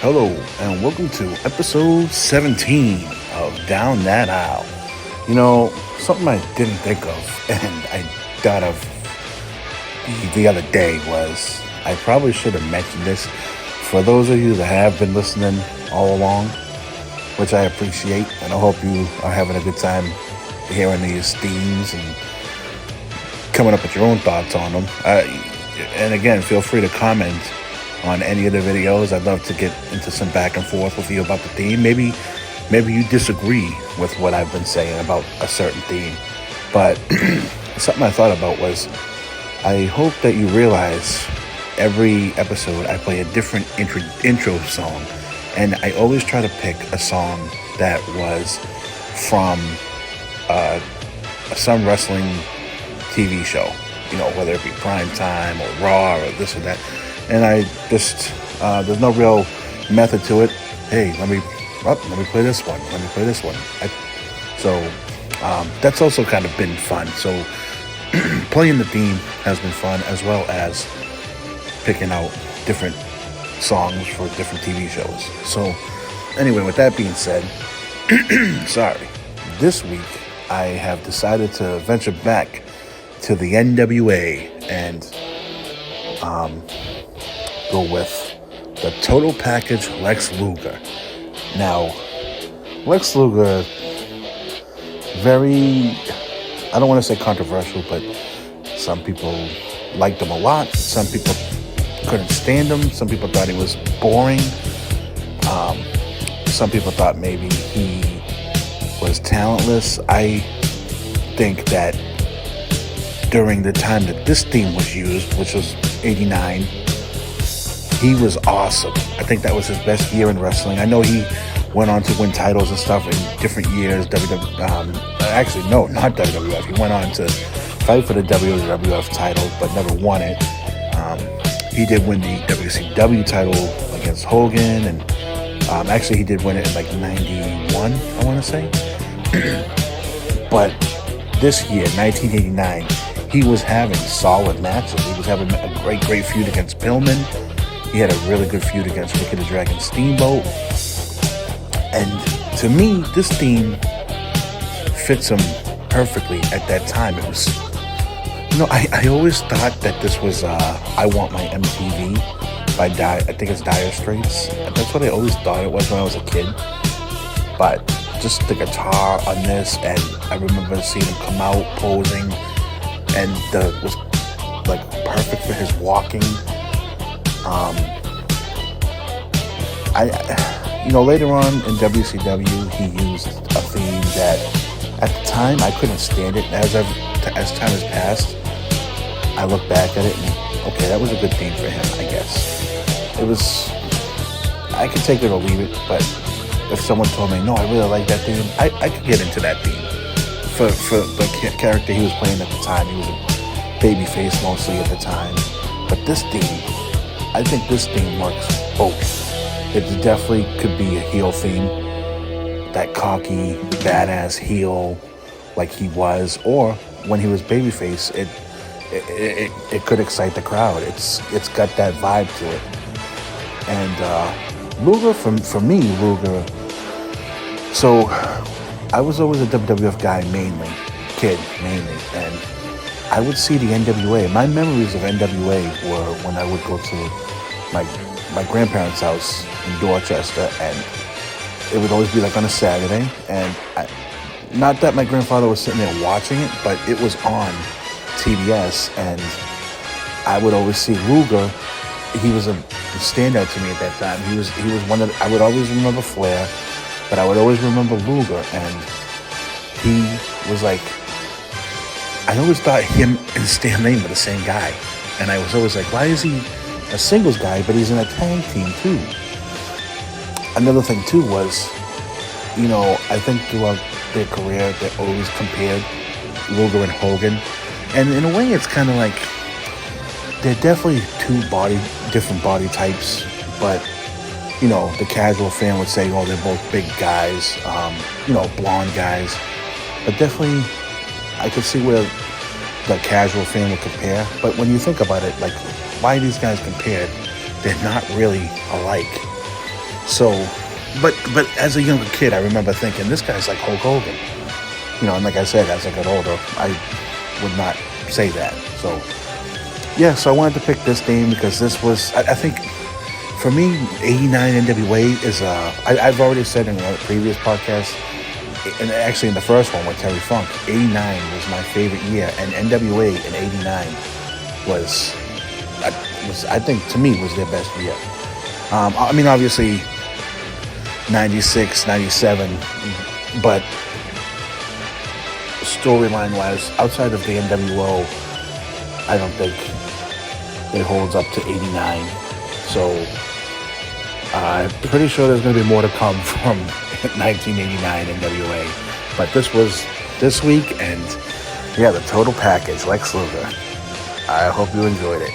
Hello, and welcome to episode 17 of Down That Aisle. You know, something I didn't think of, and I thought of the other day was I probably should have mentioned this for those of you that have been listening all along, which I appreciate, and I hope you are having a good time hearing these themes and coming up with your own thoughts on them. And again, feel free to comment on any of the videos. I'd love to get into some back and forth with you about the theme. Maybe you disagree with what I've been saying about a certain theme. But something I thought about was, I hope that you realize every episode I play a different intro song. And I always try to pick a song that was from some wrestling TV show. You know, whether it be Prime Time or Raw or this or that. And I just, there's no real method to it. Hey, let me play this one. Let me play this one. That's also kind of been fun. So playing the theme has been fun, as well as picking out different songs for different TV shows. So anyway, with that being said, sorry. This week, I have decided to venture back to the NWA and go with the Total Package Lex Luger. Now, Lex Luger, very, I don't want to say controversial, but some people liked him a lot. Some people couldn't stand him. Some people thought he was boring. Some people thought maybe he was talentless. I think that during the time that this theme was used, which was 89, he was awesome. I think that was his best year in wrestling. I know he went on to win titles and stuff in different years. Actually, no, not WWF. He went on to fight for the WWF title, but never won it. He did win the WCW title against Hogan, and actually he did win it in like 91, I want to say. But this year, 1989, he was having solid matches. He was having a great feud against Pillman. He had a really good feud against Ricky the Dragon Steamboat. And to me, this theme fits him perfectly at that time. It was, I always thought that this was I Want My MTV by I think it's Dire Straits. That's what I always thought it was when I was a kid. But just the guitar on this, and I remember seeing him come out posing, and it was like perfect for his walking. Later on in WCW, he used a theme that at the time I couldn't stand it. As time has passed, I look back at it and, okay, that was a good theme for him, I guess. It was, I could take it or leave it, but if someone told me, no, I really like that theme, I could get into that theme. For the character he was playing at the time, he was a babyface mostly at the time. But this theme, I think this theme works both. It definitely could be a heel theme, that cocky, badass heel like he was, or when he was babyface, it could excite the crowd. It's got that vibe to it. And Luger, for me, Luger. So I was always a WWF guy mainly, and I would see the NWA. My memories of NWA were when I would go to my grandparents' house in Dorchester, and it would always be like on a Saturday. And not that my grandfather was sitting there watching it, but it was on TBS, and I would always see Luger. He was a standout to me at that time. He was one of I would always remember Flair, but I would always remember Luger, and he was like, I always thought him and Stan Lane were the same guy. And I was always like, why is he a singles guy, but he's in a tag team too? Another thing too was, I think throughout their career, they always compared Luger and Hogan. And in a way, it's kind of like, they're definitely different body types, but the casual fan would say, oh, they're both big guys, blonde guys. But definitely, I could see where the casual fan would compare. But when you think about it, like, why are these guys compared? They're not really alike. So, but as a younger kid, I remember thinking, this guy's like Hulk Hogan. And like I said, as I got older, I would not say that. So, yeah, so I wanted to pick this name because this was, I think, for me, 89 NWA is, I've already said in a previous podcast, and actually in the first one with Terry Funk, 89 was my favorite year, and NWA in 89 was I think, to me, was their best year. I mean, obviously, 96, 97, but storyline-wise, outside of the NWO, I don't think it holds up to 89. So I'm pretty sure there's going to be more to come from 1989 NWA. But this was this week, and yeah, the total package, Lex Luger. I hope you enjoyed it.